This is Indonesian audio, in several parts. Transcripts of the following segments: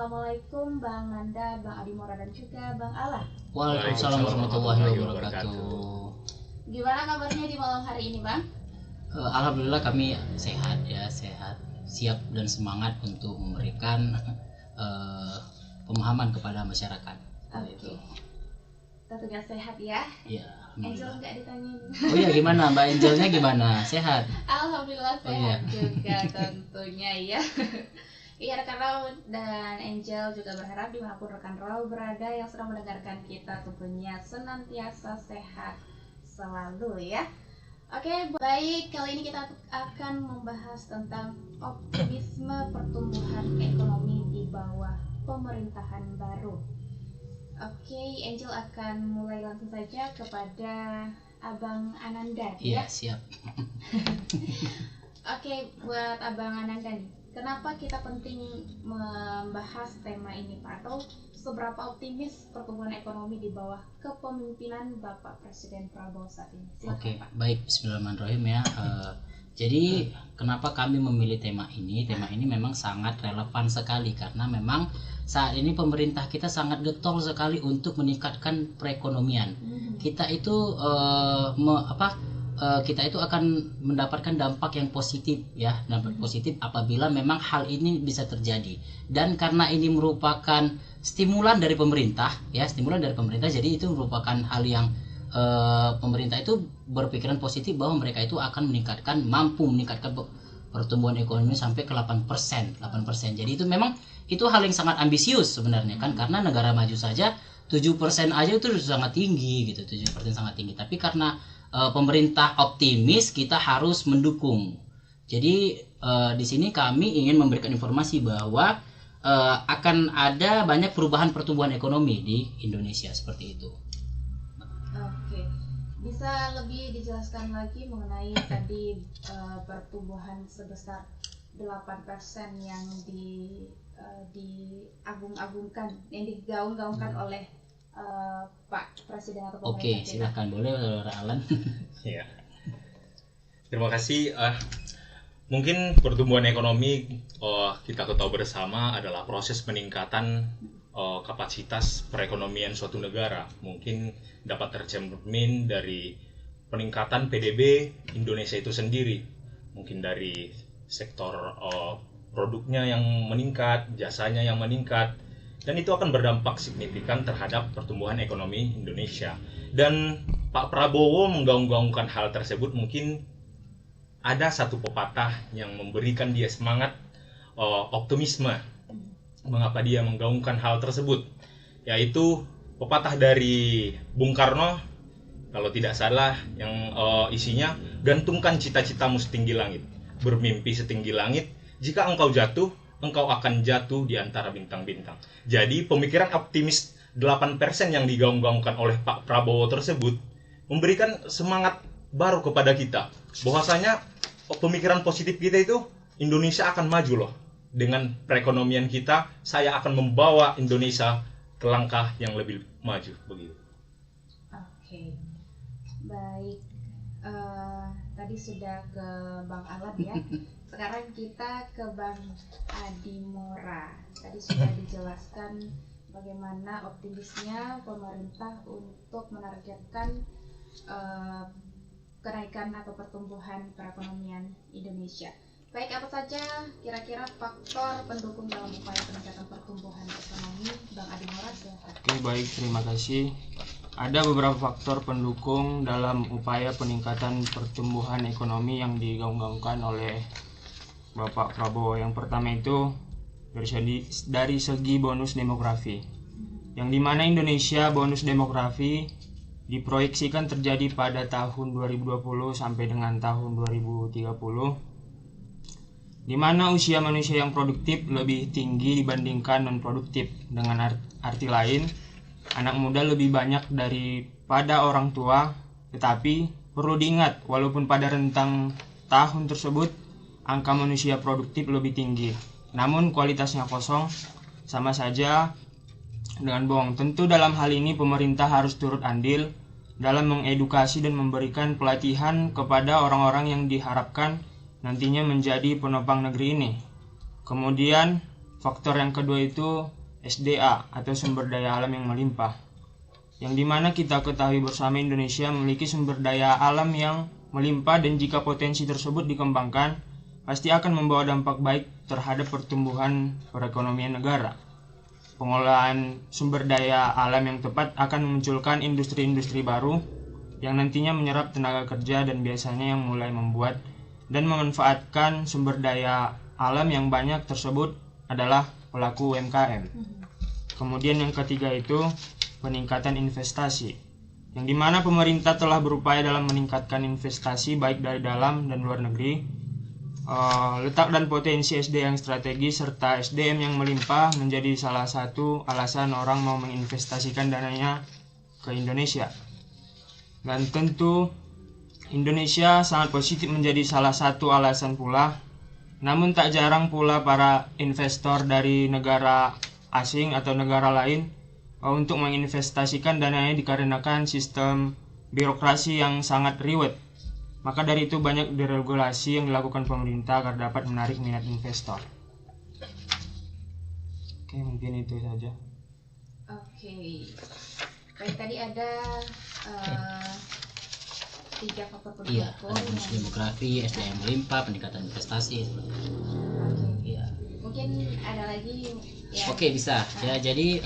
Assalamualaikum Bang Nanda, Bang Adimora dan juga Bang Ala. Waalaikumsalam warahmatullahi wabarakatuh. Gimana kabarnya di malam hari ini, Bang? Alhamdulillah kami sehat, siap dan semangat untuk memberikan pemahaman kepada masyarakat. Oke. Tentunya sehat ya. Iya. Angel nggak ditanyain. Oh iya, gimana Mbak Angelnya, gimana? Sehat? Alhamdulillah sehat iya. juga tentunya ya. Iya, rekan Raw dan Angel juga berharap dimanapun rekan Raw berada yang sedang mendengarkan kita tentunya senantiasa sehat selalu ya. Oke, baik, kali ini kita akan membahas tentang optimisme pertumbuhan ekonomi di bawah pemerintahan baru. Oke, Angel akan mulai langsung saja kepada Abang Ananda. Iya, siap. Oke, buat Abang Ananda nih, kenapa kita penting membahas tema ini Pak? Atau seberapa optimis pertumbuhan ekonomi di bawah kepemimpinan Bapak Presiden Prabowo saat ini? Silakan, Oke, Pak. baik, bismillahirrahmanirrahim ya. Jadi kenapa kami memilih tema ini? Tema ini memang sangat relevan sekali karena memang saat ini pemerintah kita sangat getol sekali untuk meningkatkan perekonomian. Kita itu kita itu akan mendapatkan dampak yang positif ya, dampak positif apabila memang hal ini bisa terjadi. Dan karena ini merupakan stimulan dari pemerintah ya, jadi itu merupakan hal yang pemerintah itu berpikiran positif bahwa mereka itu akan mampu meningkatkan pertumbuhan ekonomi sampai ke 8%. Jadi itu memang itu hal yang sangat ambisius sebenarnya kan, karena negara maju saja 7% aja itu sangat tinggi gitu, 7% sangat tinggi. Tapi karena pemerintah optimis, kita harus mendukung. Jadi di sini kami ingin memberikan informasi bahwa akan ada banyak perubahan pertumbuhan ekonomi di Indonesia seperti itu. Oke, bisa lebih dijelaskan lagi mengenai tadi pertumbuhan sebesar 8% yang diagung-agungkan, yang digaung-gaungkan oleh Pak Presiden atau pemerintah. Oke, silakan, boleh Saudara Alan. Ya. Terima kasih. Mungkin pertumbuhan ekonomi kita ketahui bersama adalah proses peningkatan kapasitas perekonomian suatu negara. Mungkin dapat tercermin dari peningkatan PDB Indonesia itu sendiri. Mungkin dari sektor produknya yang meningkat, jasanya yang meningkat, dan itu akan berdampak signifikan terhadap pertumbuhan ekonomi Indonesia. Dan Pak Prabowo menggaung-gaungkan hal tersebut. Mungkin ada satu pepatah yang memberikan dia semangat optimisme. Mengapa dia menggaungkan hal tersebut? Yaitu pepatah dari Bung Karno, kalau tidak salah, yang isinya, gantungkan cita-citamu setinggi langit, bermimpi setinggi langit, jika engkau jatuh, engkau akan jatuh di antara bintang-bintang. Jadi pemikiran optimis 8% yang digaung-gaungkan oleh Pak Prabowo tersebut memberikan semangat baru kepada kita, bahwasanya pemikiran positif kita itu Indonesia akan maju loh. Dengan perekonomian kita, saya akan membawa Indonesia ke langkah yang lebih maju begitu. Oke, baik. Tadi sudah ke Bang Alan ya. Sekarang kita ke Bang Adimora. Tadi sudah dijelaskan bagaimana optimisnya pemerintah untuk menargetkan kenaikan atau pertumbuhan perekonomian Indonesia. Baik, apa saja kira-kira faktor pendukung dalam upaya peningkatan pertumbuhan ekonomi? Bang Adimora, silakan. Oke, baik, terima kasih. Ada beberapa faktor pendukung dalam upaya peningkatan pertumbuhan ekonomi yang digaung-gaungkan oleh Bapak Prabowo. Yang pertama itu dari segi bonus demografi, yang dimana Indonesia bonus demografi diproyeksikan terjadi pada tahun 2020 sampai dengan tahun 2030, di mana usia manusia yang produktif lebih tinggi dibandingkan non-produktif. Dengan arti lain, anak muda lebih banyak daripada orang tua, tetapi perlu diingat, walaupun pada rentang tahun tersebut angka manusia produktif lebih tinggi, namun kualitasnya kosong, sama saja dengan bohong. Tentu dalam hal ini pemerintah harus turut andil dalam mengedukasi dan memberikan pelatihan kepada orang-orang yang diharapkan nantinya menjadi penopang negeri ini. Kemudian faktor yang kedua itu SDA atau sumber daya alam yang melimpah. Yang dimana kita ketahui bersama Indonesia memiliki sumber daya alam yang melimpah, dan jika potensi tersebut dikembangkan, pasti akan membawa dampak baik terhadap pertumbuhan perekonomian negara. Pengolahan sumber daya alam yang tepat akan memunculkan industri-industri baru yang nantinya menyerap tenaga kerja dan biasanya yang mulai membuat dan memanfaatkan sumber daya alam yang banyak tersebut adalah pelaku UMKM. Kemudian yang ketiga itu peningkatan investasi, yang dimana pemerintah telah berupaya dalam meningkatkan investasi baik dari dalam dan luar negeri. Letak dan potensi SDM yang strategis serta SDM yang melimpah menjadi salah satu alasan orang mau menginvestasikan dananya ke Indonesia. Dan tentu Indonesia sangat positif menjadi salah satu alasan pula. Namun tak jarang pula para investor dari negara asing atau negara lain untuk menginvestasikan dananya dikarenakan sistem birokrasi yang sangat ribet. Maka dari itu banyak deregulasi yang dilakukan pemerintah agar dapat menarik minat investor. Oke, mungkin itu saja. Oke. Baik, tadi ada 3 faktor pendukung. Iya, ada bonus demografi, SDM melimpah, peningkatan investasi. Oke. Iya. Mungkin ada lagi ya. Oke, bisa. Ya, jadi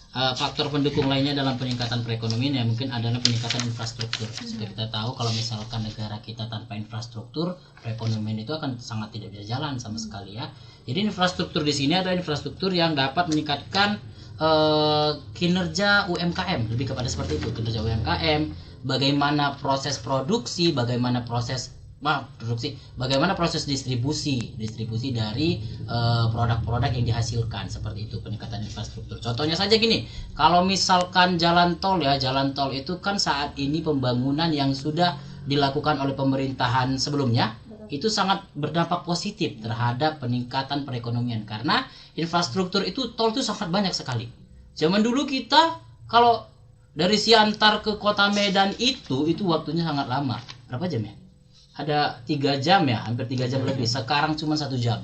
faktor pendukung lainnya dalam peningkatan perekonomian ya mungkin adalah peningkatan infrastruktur. Seperti kita tahu kalau misalkan negara kita tanpa infrastruktur, perekonomian itu akan sangat tidak bisa jalan sama sekali ya. Jadi infrastruktur di sini adalah infrastruktur yang dapat meningkatkan kinerja UMKM, lebih kepada seperti itu, kinerja UMKM, bagaimana proses produksi, bagaimana proses distribusi dari produk-produk yang dihasilkan, seperti itu peningkatan infrastruktur. Contohnya saja gini, kalau misalkan jalan tol itu kan saat ini pembangunan yang sudah dilakukan oleh pemerintahan sebelumnya itu sangat berdampak positif terhadap peningkatan perekonomian, karena infrastruktur itu tol itu sangat banyak sekali. Zaman dulu kita kalau dari Siantar ke kota Medan itu waktunya sangat lama. Berapa jam ya? Ada 3 jam ya, hampir 3 jam lebih. Sekarang cuma 1 jam.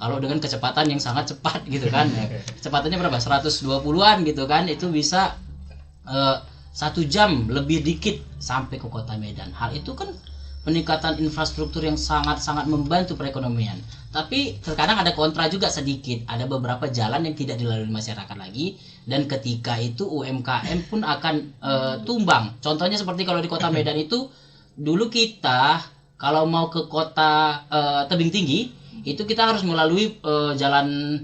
Kalau dengan kecepatan yang sangat cepat gitu kan. Kecepatannya berapa? 120-an gitu kan. Itu bisa 1 jam lebih dikit sampai ke kota Medan. Hal itu kan peningkatan infrastruktur yang sangat-sangat membantu perekonomian. Tapi terkadang ada kontra juga sedikit. Ada beberapa jalan yang tidak dilalui masyarakat lagi, dan ketika itu UMKM pun akan tumbang. Contohnya seperti kalau di kota Medan itu dulu kita kalau mau ke kota Tebing Tinggi itu kita harus melalui jalan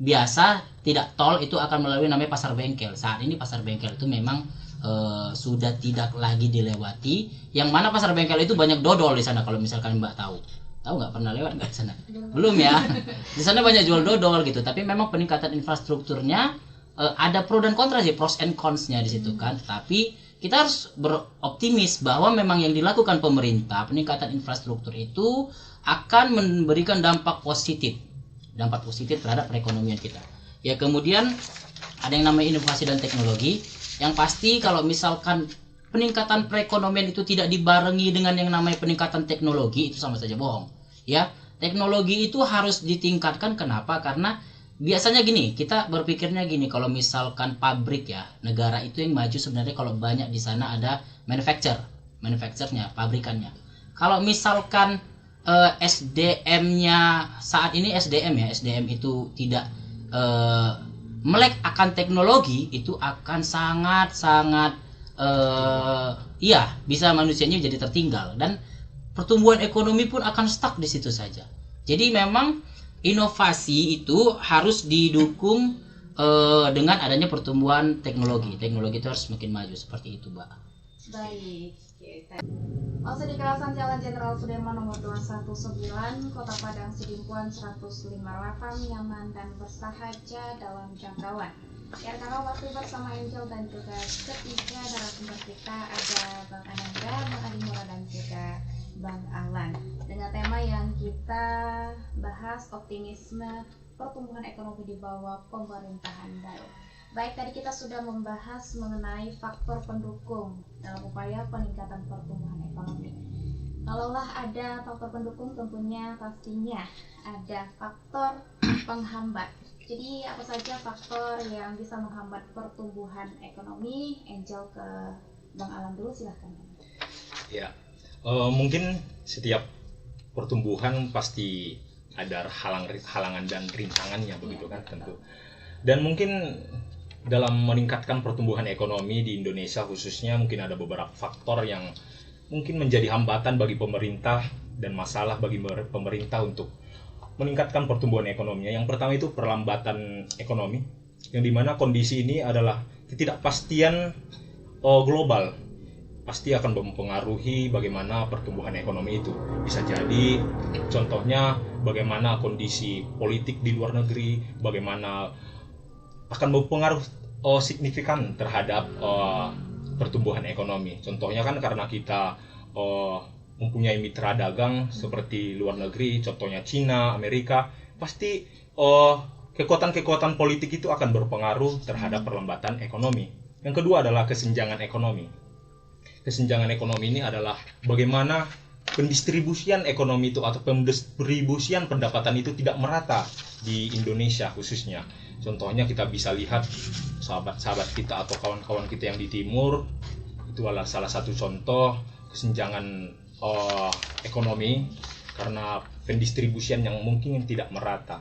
biasa, tidak tol, itu akan melalui namanya Pasar Bengkel. Saat ini Pasar Bengkel itu memang sudah tidak lagi dilewati, yang mana Pasar Bengkel itu banyak dodol di sana. Kalau misalkan Mbak tahu nggak, pernah lewat nggak di sana? Belum ya. Di sana banyak jual dodol gitu. Tapi memang peningkatan infrastrukturnya ada pro dan kontra sih, pros and cons-nya di situ kan. Tapi kita harus beroptimis bahwa memang yang dilakukan pemerintah, peningkatan infrastruktur itu akan memberikan dampak positif terhadap perekonomian kita. Ya, kemudian ada yang namanya inovasi dan teknologi. Yang pasti kalau misalkan peningkatan perekonomian itu tidak dibarengi dengan yang namanya peningkatan teknologi, itu sama saja bohong. Ya, teknologi itu harus ditingkatkan. Kenapa? Karena biasanya gini, kita berpikirnya gini, kalau misalkan pabrik ya, negara itu yang maju sebenarnya kalau banyak di sana ada manufacturernya, pabrikannya. Kalau misalkan SDM-nya saat ini SDM itu tidak melek akan teknologi, itu akan sangat bisa manusianya jadi tertinggal, dan pertumbuhan ekonomi pun akan stuck di situ saja. Jadi memang inovasi itu harus didukung dengan adanya pertumbuhan teknologi. Teknologi itu harus semakin maju, seperti itu, Mbak. Baik. Masa di kawasan Jalan Jenderal Sudirman nomor 219, Kota Padang Sidimpuan 158, nyaman dan bersahaja dalam jangkauan. Ya, karena waktu bersama Angel dan juga ketiga narasumber kita ada Bang Ananda, Bang Adimura, dan juga Bang Alan, dengan tema yang kita bahas optimisme pertumbuhan ekonomi di bawah pemerintahan baru. Baik, tadi kita sudah membahas mengenai faktor pendukung dalam upaya peningkatan pertumbuhan ekonomi. Kalaulah ada faktor pendukung, tentunya pastinya ada faktor penghambat. Jadi apa saja faktor yang bisa menghambat pertumbuhan ekonomi? Angel ke Bang Alam dulu, silahkan. Ya, mungkin setiap pertumbuhan pasti ada halangan dan rintangannya, begitu kan, tentu. Dan mungkin dalam meningkatkan pertumbuhan ekonomi di Indonesia khususnya, mungkin ada beberapa faktor yang mungkin menjadi hambatan bagi pemerintah dan masalah bagi pemerintah untuk meningkatkan pertumbuhan ekonominya. Yang pertama itu perlambatan ekonomi, yang dimana kondisi ini adalah ketidakpastian global, pasti akan mempengaruhi bagaimana pertumbuhan ekonomi itu. Bisa jadi contohnya bagaimana kondisi politik di luar negeri, bagaimana akan berpengaruh signifikan terhadap pertumbuhan ekonomi. Contohnya kan karena kita mempunyai mitra dagang seperti luar negeri, contohnya Cina, Amerika, pasti kekuatan-kekuatan politik itu akan berpengaruh terhadap perlambatan ekonomi. Yang kedua adalah kesenjangan ekonomi. Kesenjangan ekonomi ini adalah bagaimana pendistribusian ekonomi itu atau pendistribusian pendapatan itu tidak merata di Indonesia khususnya. Contohnya kita bisa lihat sahabat-sahabat kita atau kawan-kawan kita yang di timur, itu adalah salah satu contoh kesenjangan ekonomi karena pendistribusian yang mungkin tidak merata.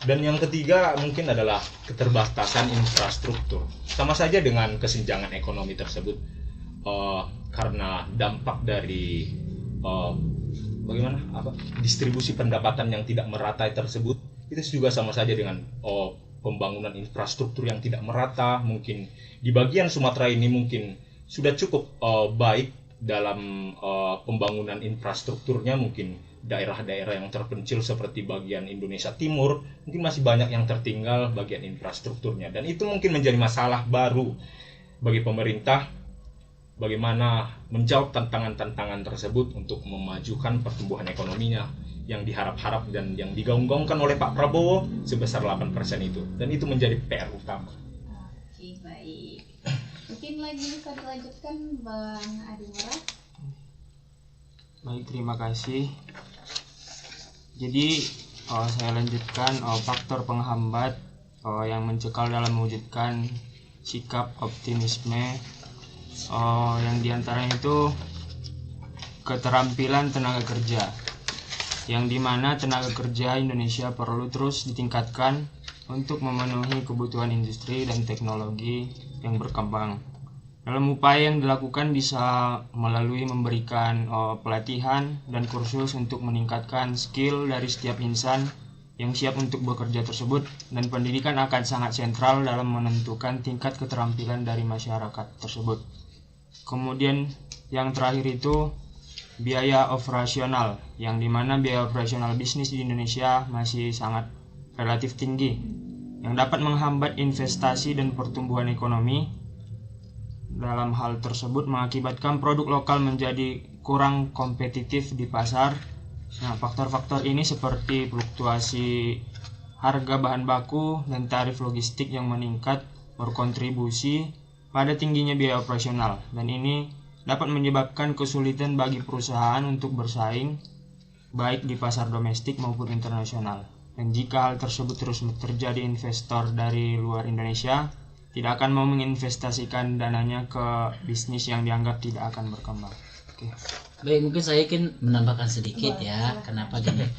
Dan yang ketiga mungkin adalah keterbatasan infrastruktur. Sama saja dengan kesenjangan ekonomi tersebut, karena dampak dari distribusi pendapatan yang tidak merata tersebut, itu juga sama saja dengan pembangunan infrastruktur yang tidak merata. Mungkin di bagian Sumatera ini mungkin sudah cukup baik dalam pembangunan infrastrukturnya. Mungkin daerah-daerah yang terpencil seperti bagian Indonesia Timur mungkin masih banyak yang tertinggal bagian infrastrukturnya, dan itu mungkin menjadi masalah baru bagi pemerintah bagaimana menjawab tantangan-tantangan tersebut untuk memajukan pertumbuhan ekonominya yang diharap-harap dan yang digaung-gaungkan oleh Pak Prabowo sebesar 8% itu, dan itu menjadi PR utama. Oke, baik. Mungkin lagi bisa dilanjutkan Bang Adi Merah. Baik, terima kasih. Jadi saya lanjutkan faktor penghambat yang mencekal dalam mewujudkan sikap optimisme, yang diantaranya itu keterampilan tenaga kerja, yang dimana tenaga kerja Indonesia perlu terus ditingkatkan untuk memenuhi kebutuhan industri dan teknologi yang berkembang. Dalam upaya yang dilakukan bisa melalui memberikan pelatihan dan kursus untuk meningkatkan skill dari setiap insan yang siap untuk bekerja tersebut, dan pendidikan akan sangat sentral dalam menentukan tingkat keterampilan dari masyarakat tersebut. Kemudian yang terakhir itu biaya operasional, yang dimana biaya operasional bisnis di Indonesia masih sangat relatif tinggi, yang dapat menghambat investasi dan pertumbuhan ekonomi. Dalam hal tersebut mengakibatkan produk lokal menjadi kurang kompetitif di pasar. Nah, faktor-faktor ini seperti fluktuasi harga bahan baku dan tarif logistik yang meningkat berkontribusi pada tingginya biaya operasional, dan ini dapat menyebabkan kesulitan bagi perusahaan untuk bersaing baik di pasar domestik maupun internasional. Dan jika hal tersebut terus terjadi, investor dari luar Indonesia tidak akan mau menginvestasikan dananya ke bisnis yang dianggap tidak akan berkembang. Oke. Baik, mungkin saya ingin menambahkan sedikit ya. Kenapa gini?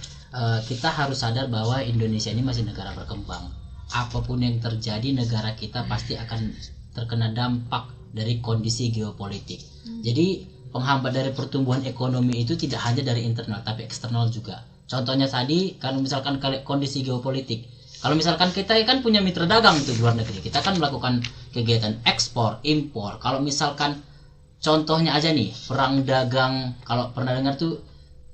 Kita harus sadar bahwa Indonesia ini masih negara berkembang. Apapun yang terjadi, negara kita pasti akan terkena dampak dari kondisi geopolitik. Jadi penghambat dari pertumbuhan ekonomi itu tidak hanya dari internal tapi eksternal juga. Contohnya tadi, kalau misalkan kondisi geopolitik, kalau misalkan kita kan punya mitra dagang itu di luar negeri, kita kan melakukan kegiatan ekspor, impor. Kalau misalkan contohnya aja nih, perang dagang, kalau pernah dengar tuh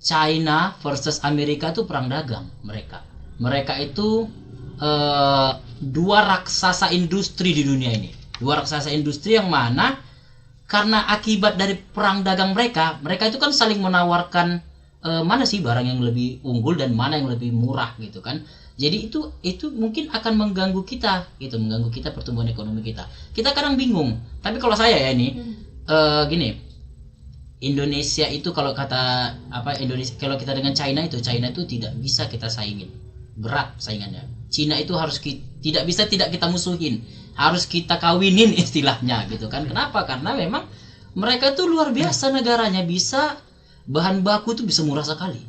China versus Amerika tuh perang dagang mereka. Mereka itu dua raksasa industri di dunia ini. Dua raksasa industri yang mana karena akibat dari perang dagang mereka itu kan saling menawarkan mana sih barang yang lebih unggul dan mana yang lebih murah gitu kan. Jadi itu mungkin akan mengganggu kita gitu, mengganggu kita pertumbuhan ekonomi kita. Kita kadang bingung. Tapi kalau saya ya ini gini, Indonesia itu kalau kata Indonesia, kalau kita dengan China itu tidak bisa kita saingin, berat saingannya. Cina itu harus tidak bisa tidak kita musuhin, harus kita kawinin istilahnya gitu kan. Kenapa? Karena memang mereka tuh luar biasa negaranya, bisa bahan baku tuh bisa murah sekali.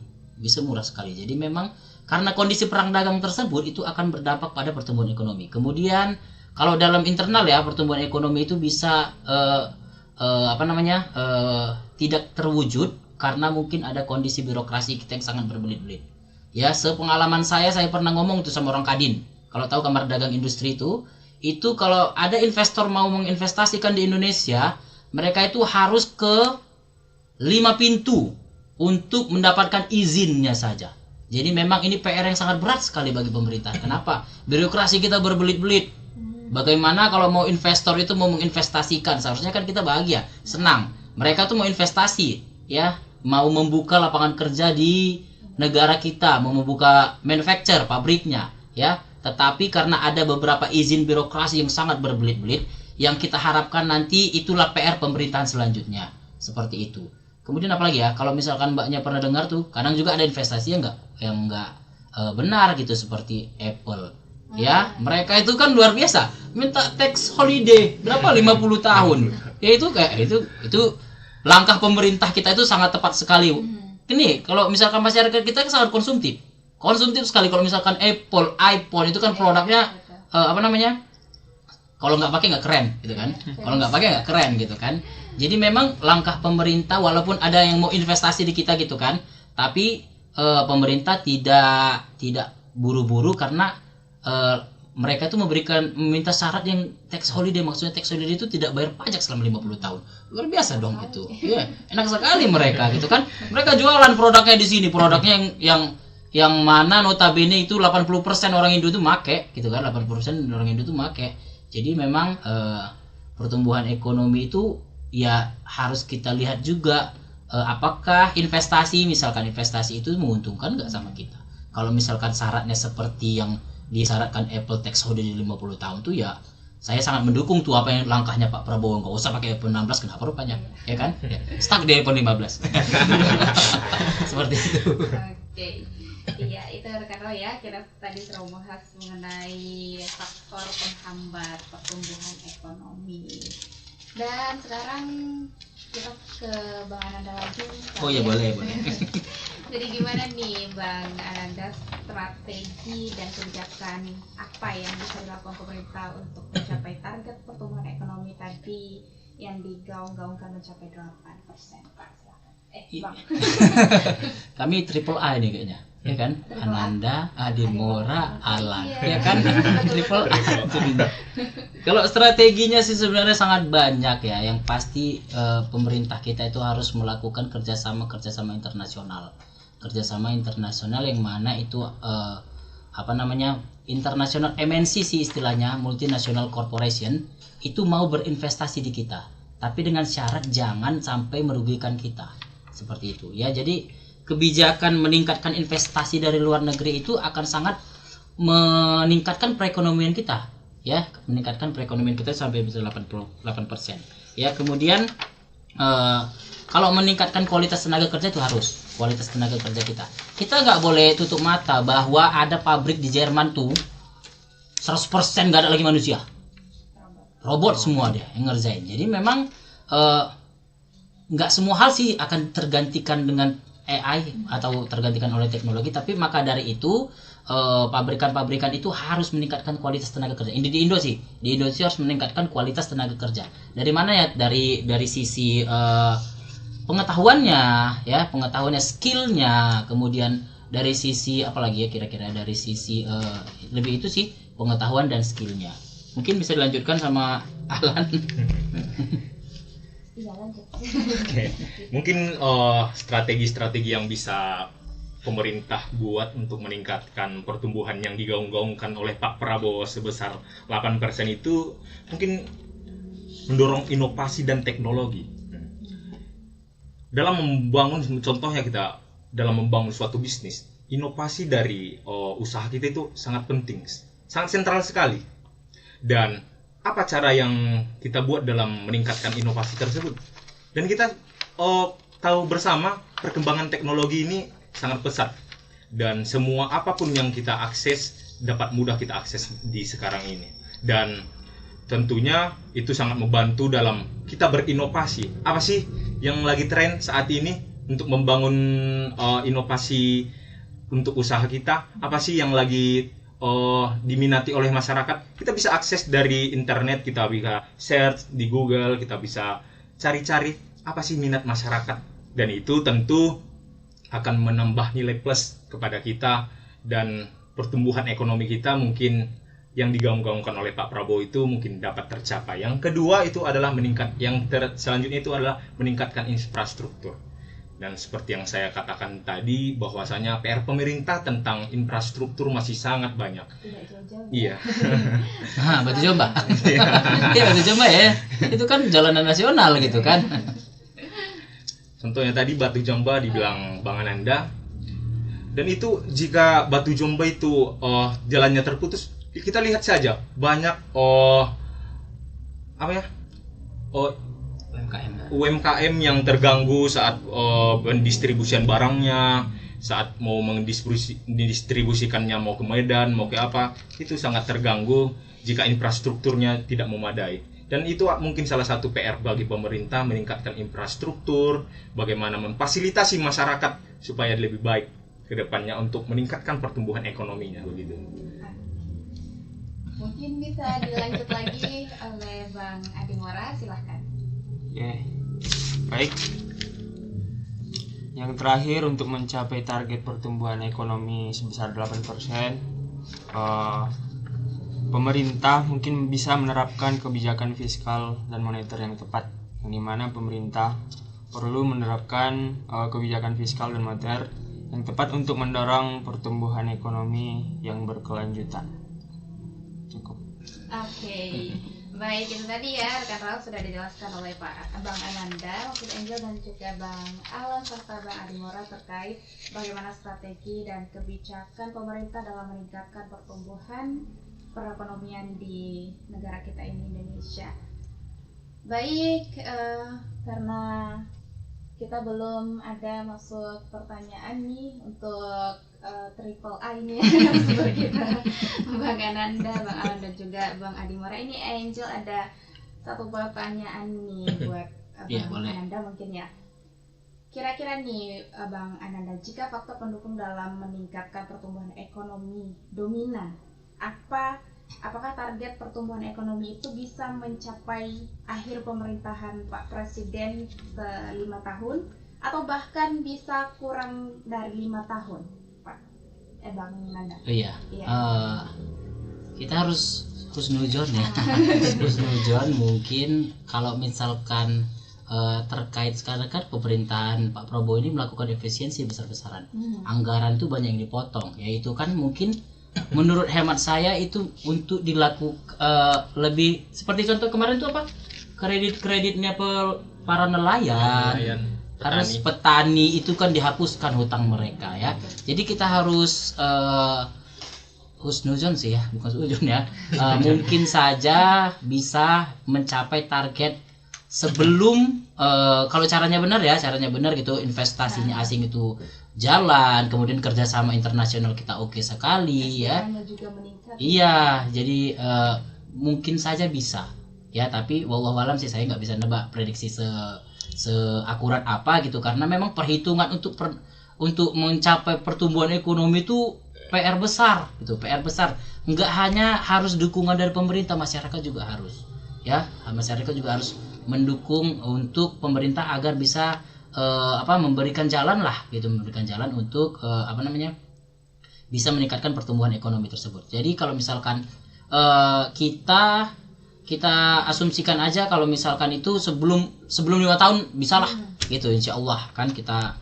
Jadi memang karena kondisi perang dagang tersebut itu akan berdampak pada pertumbuhan ekonomi. Kemudian kalau dalam internal ya, pertumbuhan ekonomi itu bisa tidak terwujud karena mungkin ada kondisi birokrasi kita yang sangat berbelit-belit. Ya, sepengalaman saya pernah ngomong tuh sama orang Kadin. Kalau tahu Kamar Dagang Industri itu kalau ada investor mau menginvestasikan di Indonesia, mereka itu harus ke 5 pintu untuk mendapatkan izinnya saja. Jadi memang ini PR yang sangat berat sekali bagi pemerintah. Kenapa? Birokrasi kita berbelit-belit. Bagaimana kalau mau investor itu mau menginvestasikan? Seharusnya kan kita bahagia, senang. Mereka tuh mau investasi, ya, mau membuka lapangan kerja di negara kita, mau membuka manufacture, pabriknya, ya. Tetapi karena ada beberapa izin birokrasi yang sangat berbelit-belit, yang kita harapkan nanti itulah PR pemerintahan selanjutnya. Seperti itu. Kemudian apalagi ya, kalau misalkan mbaknya pernah dengar tuh, kadang juga ada investasi yang enggak benar gitu, seperti Apple. Ya, mereka itu kan luar biasa, minta tax holiday berapa 50 tahun. Ya itu kayak itu langkah pemerintah kita itu sangat tepat sekali. Ini kalau misalkan masyarakat kita kan sangat konsumtif sekali. Kalau misalkan Apple, iPhone itu kan produknya kalau nggak pakai nggak keren gitu kan. Kalau nggak pakai nggak keren gitu kan. Jadi memang langkah pemerintah, walaupun ada yang mau investasi di kita gitu kan, tapi pemerintah tidak buru-buru karena mereka itu meminta syarat yang tax holiday. Maksudnya tax holiday itu tidak bayar pajak selama 50 tahun. Luar biasa dong itu. Ya, enak sekali mereka gitu kan. Mereka jualan produknya di sini, produknya yang mana notabene itu 80% orang Indo itu make gitu kan. 80% orang Indo itu make. Jadi memang pertumbuhan ekonomi itu ya harus kita lihat juga apakah misalkan investasi itu menguntungkan nggak sama kita. Kalau misalkan syaratnya seperti yang disyaratkan Apple tax holiday 50 tahun tuh, ya saya sangat mendukung tuh apa yang langkahnya Pak Prabowo, nggak usah pakai iPhone 16, kenapa rupanya, ya kan? Ya, stuck di iPhone 15. Seperti itu. Oke. Iya, itu rekan ya, kita tadi sudah membahas mengenai faktor penghambat pertumbuhan ekonomi. Dan sekarang kita ke Bang Ananda lagi. Oh ya, boleh. Jadi gimana nih Bang Ananda, strategi dan kebijakan apa yang bisa dilakukan pemerintah untuk mencapai target pertumbuhan ekonomi tadi yang digaung-gaungkan mencapai 8%? Pak, silakan. Bang. Kami triple A ini kayaknya, ya kan? Ananda, Adimora, Alan, ya kan? Triple A. Kalau strateginya sih sebenarnya sangat banyak ya. Yang pasti pemerintah kita itu harus melakukan kerjasama internasional. Kerjasama internasional yang mana itu internasional MNC sih istilahnya, multinational corporation, itu mau berinvestasi di kita, tapi dengan syarat jangan sampai merugikan kita, seperti itu ya. Jadi kebijakan meningkatkan investasi dari luar negeri itu akan sangat meningkatkan perekonomian kita, ya, meningkatkan perekonomian kita sampai bisa 8% ya. Kemudian kalau meningkatkan kualitas tenaga kerja itu harus kualitas tenaga kerja kita nggak boleh tutup mata bahwa ada pabrik di Jerman tuh 100% nggak ada lagi manusia, robot semua dia yang ngerjain. Jadi memang nggak semua hal sih akan tergantikan dengan AI atau tergantikan oleh teknologi, tapi maka dari itu pabrikan-pabrikan itu harus meningkatkan kualitas tenaga kerja. Ini di Indo harus meningkatkan kualitas tenaga kerja. Dari mana ya? Dari sisi pengetahuannya, ya, skillnya, kemudian dari sisi apalagi ya kira-kira dari sisi lebih itu sih pengetahuan dan skillnya. Mungkin bisa dilanjutkan sama Alan. Oke. Mungkin strategi-strategi yang bisa pemerintah buat untuk meningkatkan pertumbuhan yang digaung-gaungkan oleh Pak Prabowo sebesar 8% itu mungkin mendorong inovasi dan teknologi. Dalam membangun, contohnya kita dalam membangun suatu bisnis, inovasi dari usaha kita itu sangat penting, sangat sentral sekali. Dan apa cara yang kita buat dalam meningkatkan inovasi tersebut? Dan kita tahu bersama perkembangan teknologi ini sangat pesat dan semua apapun yang kita akses dapat mudah kita akses di sekarang ini. Dan tentunya itu sangat membantu dalam kita berinovasi. Apa sih yang lagi tren saat ini untuk membangun inovasi untuk usaha kita? Apa sih yang lagi diminati oleh masyarakat? Kita bisa akses dari internet, kita bisa search di Google, kita bisa cari-cari apa sih minat masyarakat. Dan itu tentu akan menambah nilai plus kepada kita dan pertumbuhan ekonomi kita mungkin yang digaung-gaungkan oleh Pak Prabowo itu mungkin dapat tercapai. Yang kedua itu adalah selanjutnya itu adalah meningkatkan infrastruktur. Dan seperti yang saya katakan tadi bahwasanya PR pemerintah tentang infrastruktur masih sangat banyak. Tidak jauh-jauh. Iya. Nah, Batu Jomba. Iya, Batu Jomba ya. Itu kan jalanan nasional gitu kan. Contohnya tadi Batu Jomba dibilang Bang Ananda. Dan itu jika Batu Jomba itu jalannya terputus, kita lihat saja banyak UMKM yang terganggu saat pendistribusian barangnya, saat mau mendistribusikannya mau ke Medan, mau ke apa, itu sangat terganggu jika infrastrukturnya tidak memadai. Dan itu mungkin salah satu PR bagi pemerintah, meningkatkan infrastruktur, bagaimana memfasilitasi masyarakat supaya lebih baik ke depannya untuk meningkatkan pertumbuhan ekonominya begitu. Mungkin bisa dilanjut lagi oleh Bang Adimora, silahkan. Oke. Baik. Yang terakhir untuk mencapai target pertumbuhan ekonomi sebesar 8%, pemerintah mungkin bisa menerapkan kebijakan fiskal dan moneter yang tepat, yang dimana pemerintah perlu menerapkan kebijakan fiskal dan moneter yang tepat untuk mendorong pertumbuhan ekonomi yang berkelanjutan. Cukup. Oke, baik, itu tadi ya rekan Raul sudah dijelaskan oleh Bang Ananda, Wakil Angel dan juga Bang Alan serta Bang Adimora terkait bagaimana strategi dan kebijakan pemerintah dalam meningkatkan pertumbuhan perekonomian di negara kita ini, Indonesia. Baik, karena kita belum ada masuk pertanyaan nih untuk triple A ini ya, kita Bang Ananda, Bang Alan dan juga Bang Adimora. Ini Angel ada satu pertanyaan nih buat Bang Ananda mungkin ya. Kira-kira nih Bang Ananda, jika faktor pendukung dalam meningkatkan pertumbuhan ekonomi dominan, apakah target pertumbuhan ekonomi itu bisa mencapai akhir pemerintahan Pak Presiden 5 tahun atau bahkan bisa kurang dari 5 tahun, Pak? Bang Nanda. Iya. Kita harus husnuzon ya. Husnuzon mungkin kalau misalkan terkait sekarang kan pemerintahan Pak Prabowo ini melakukan efisiensi besar-besaran. Anggaran itu banyak yang dipotong, yaitu kan mungkin menurut hemat saya itu untuk dilakukan lebih seperti contoh kemarin itu apa, kreditnya para nelayan, harus petani itu kan dihapuskan hutang mereka ya. Jadi kita harus husnuzon sih ya, bukan suzon ya. Mungkin saja bisa mencapai target sebelum kalau caranya benar gitu, investasinya asing itu jalan, kemudian kerjasama internasional kita oke sekali ya. Juga meningkat. Iya, jadi mungkin saja bisa ya, tapi wallahualam sih saya nggak bisa nebak prediksi seakurat apa gitu, karena memang perhitungan untuk mencapai pertumbuhan ekonomi itu PR besar gitu, PR besar. Nggak hanya harus dukungan dari pemerintah, masyarakat juga harus ya, masyarakat juga harus mendukung untuk pemerintah agar bisa memberikan jalan untuk bisa meningkatkan pertumbuhan ekonomi tersebut. Jadi kalau misalkan kita asumsikan aja kalau misalkan itu sebelum 5 tahun bisalah gitu, insya Allah kan kita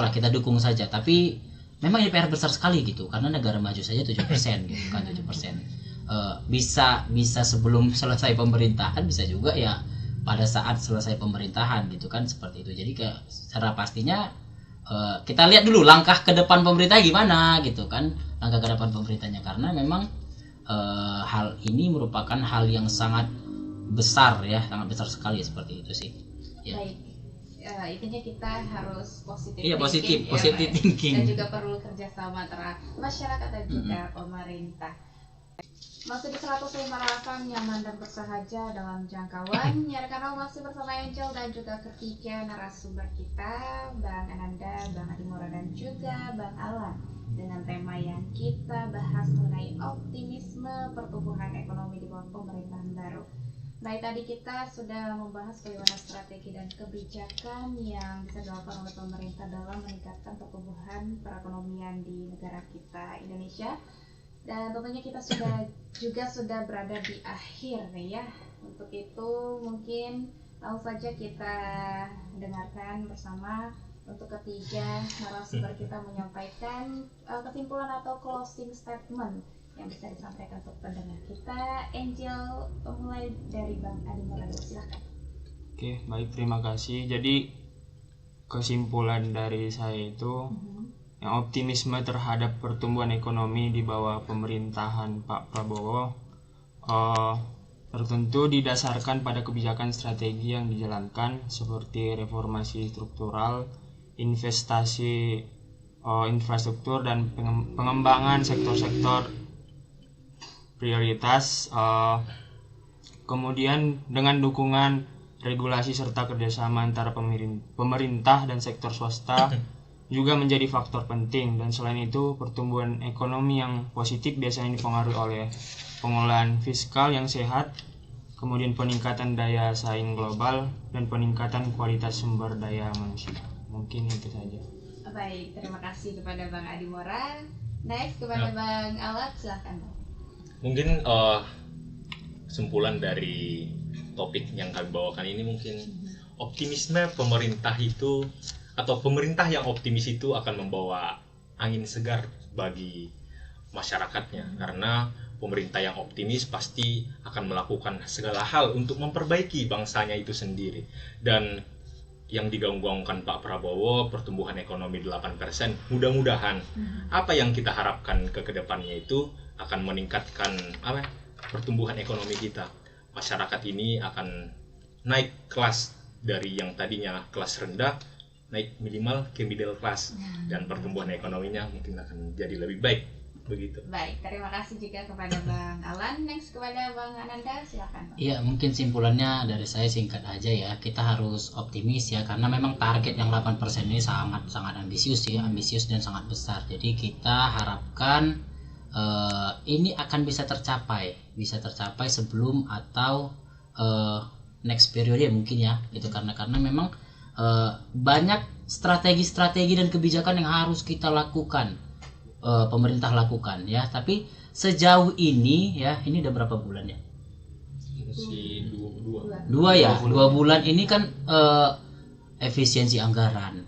kita dukung saja. Tapi memang ini PR besar sekali gitu, karena negara maju saja 7% gitu kan, 7%. Bisa sebelum selesai pemerintahan, bisa juga ya pada saat selesai pemerintahan gitu kan, seperti itu. Jadi secara pastinya kita lihat dulu langkah ke depan pemerintah gimana gitu kan, langkah ke depan pemerintahnya, karena memang hal ini merupakan hal yang sangat besar ya, sangat besar sekali seperti itu sih ya. Baik, intinya kita harus positif Iya, thinking, positif Pak. thinking. Dan juga perlu kerjasama antara masyarakat dan juga pemerintah. Masih di 105 FM nyaman dan bersahaja dalam jangkauan. Nyiarkan masih bersama Angel dan juga ketiga narasumber kita, Bang Ananda, Bang Adimora dan juga Bang Alan, dengan tema yang kita bahas mengenai optimisme pertumbuhan ekonomi di bawah pemerintahan baru. Baik, tadi kita sudah membahas bagaimana strategi dan kebijakan yang bisa dilakukan oleh pemerintah dalam meningkatkan pertumbuhan perekonomian di negara kita Indonesia. Dan tentunya kita sudah berada di akhir nih ya. Untuk itu mungkin langsung saja kita dengarkan bersama untuk ketiga narasumber kita menyampaikan kesimpulan atau closing statement yang bisa disampaikan untuk pendengar kita. Angel, mulai dari Bang Adimora dulu, silahkan. Oke, baik, terima kasih. Jadi kesimpulan dari saya itu yang optimisme terhadap pertumbuhan ekonomi di bawah pemerintahan Pak Prabowo tertentu didasarkan pada kebijakan strategi yang dijalankan seperti reformasi struktural, investasi infrastruktur dan pengembangan sektor-sektor prioritas, kemudian dengan dukungan regulasi serta kerjasama antara pemerintah dan sektor swasta juga menjadi faktor penting. Dan selain itu, pertumbuhan ekonomi yang positif biasanya dipengaruhi oleh pengelolaan fiskal yang sehat, kemudian peningkatan daya saing global, dan peningkatan kualitas sumber daya manusia. Mungkin itu saja. Baik, terima kasih kepada Bang Adimora. Next kepada Bang Alat, silahkan. Mungkin kesimpulan dari topik yang kami bawakan ini mungkin optimisme pemerintah itu, atau pemerintah yang optimis itu akan membawa angin segar bagi masyarakatnya, karena pemerintah yang optimis pasti akan melakukan segala hal untuk memperbaiki bangsanya itu sendiri. Dan yang digaung-gaungkan Pak Prabowo, pertumbuhan ekonomi 8%, mudah-mudahan apa yang kita harapkan ke kedepannya itu akan meningkatkan pertumbuhan ekonomi kita. Masyarakat ini akan naik kelas dari yang tadinya kelas rendah, naik minimal ke middle class, dan pertumbuhan ekonominya mungkin akan jadi lebih baik begitu. Baik, terima kasih juga kepada Bang Alan. Next kepada Bang Ananda, silakan. Iya, mungkin simpulannya dari saya singkat aja ya. Kita harus optimis ya, karena memang target yang 8% ini sangat ambisius ya, ambisius dan sangat besar. Jadi kita harapkan ini akan bisa tercapai sebelum atau next periode mungkin ya, gitu. Karena memang banyak strategi dan kebijakan yang harus kita lakukan, pemerintah lakukan ya. Tapi sejauh ini ya, ini udah berapa bulan ya? Masih dua bulan ini kan efisiensi anggaran,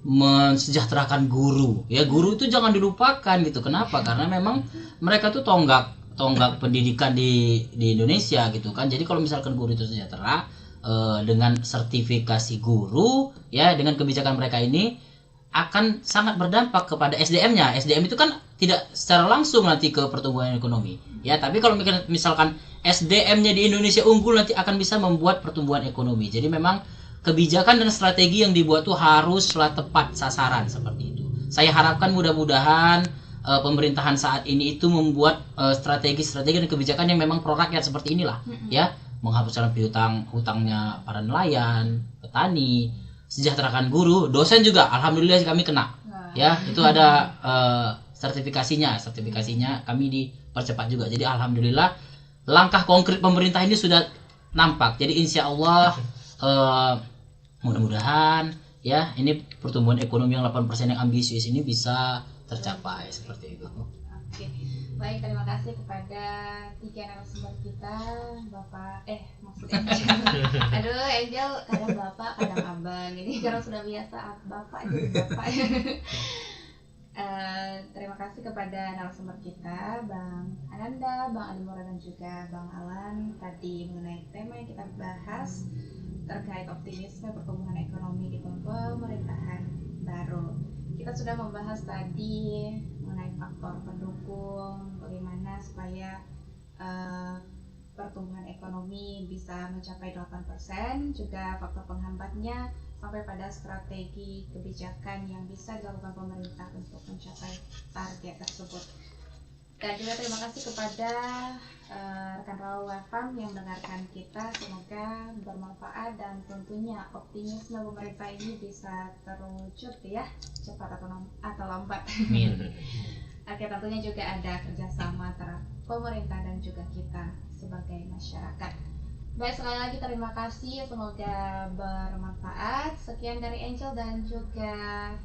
mensejahterakan guru ya. Guru itu jangan dilupakan gitu. Kenapa? Karena memang mereka tuh tonggak pendidikan di Indonesia gitu kan. Jadi kalau misalkan guru itu sejahtera, dengan sertifikasi guru ya, dengan kebijakan mereka ini akan sangat berdampak kepada SDM-nya. SDM itu kan tidak secara langsung nanti ke pertumbuhan ekonomi ya, tapi kalau misalkan SDM-nya di Indonesia unggul, nanti akan bisa membuat pertumbuhan ekonomi. Jadi memang kebijakan dan strategi yang dibuat tuh haruslah tepat sasaran seperti itu. Saya harapkan mudah-mudahan pemerintahan saat ini itu membuat strategi dan kebijakan yang memang pro rakyat seperti inilah ya. Menghapuskan hutangnya para nelayan, petani, sejahterakan guru, dosen juga alhamdulillah kami kena ya. Itu ada sertifikasinya kami dipercepat juga. Jadi alhamdulillah langkah konkret pemerintah ini sudah nampak. Jadi insya Allah mudah-mudahan ya, ini pertumbuhan ekonomi yang 8% yang ambisius ini bisa tercapai seperti itu. Oke. Baik, terima kasih kepada tiga narasumber kita, Bapak maksudnya Angel. Angel kadang Bapak, kadang Abang. Ini karena sudah biasa Bapak jadi Bapak. Terima kasih kepada narasumber kita, Bang Ananda, Bang Adimora dan juga Bang Alan, tadi mengenai tema yang kita bahas terkait optimisme pertumbuhan ekonomi di pemerintahan baru. Kita sudah membahas tadi mengenai faktor pendukung, bagaimana supaya pertumbuhan ekonomi bisa mencapai 8%, juga faktor penghambatnya sampai pada strategi kebijakan yang bisa dilakukan pemerintah untuk mencapai target tersebut. Dan juga terima kasih kepada rekan Raul Wafam yang mendengarkan kita, semoga bermanfaat dan tentunya optimisme pemerintah ini bisa terwujud ya, cepat atau lambat. Oke, tentunya juga ada kerjasama antara pemerintah dan juga kita sebagai masyarakat. Baik, sekali lagi terima kasih, semoga bermanfaat. Sekian dari Angel dan juga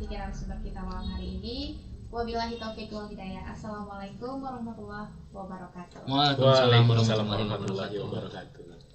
pikiran sumber kita malam hari ini. Wabillahi taufiq wal hidayah. Assalamualaikum warahmatullahi wabarakatuh. Waalaikumsalam Waalaikumsalam warahmatullahi warahmatullahi wabarakatuh. wabarakatuh.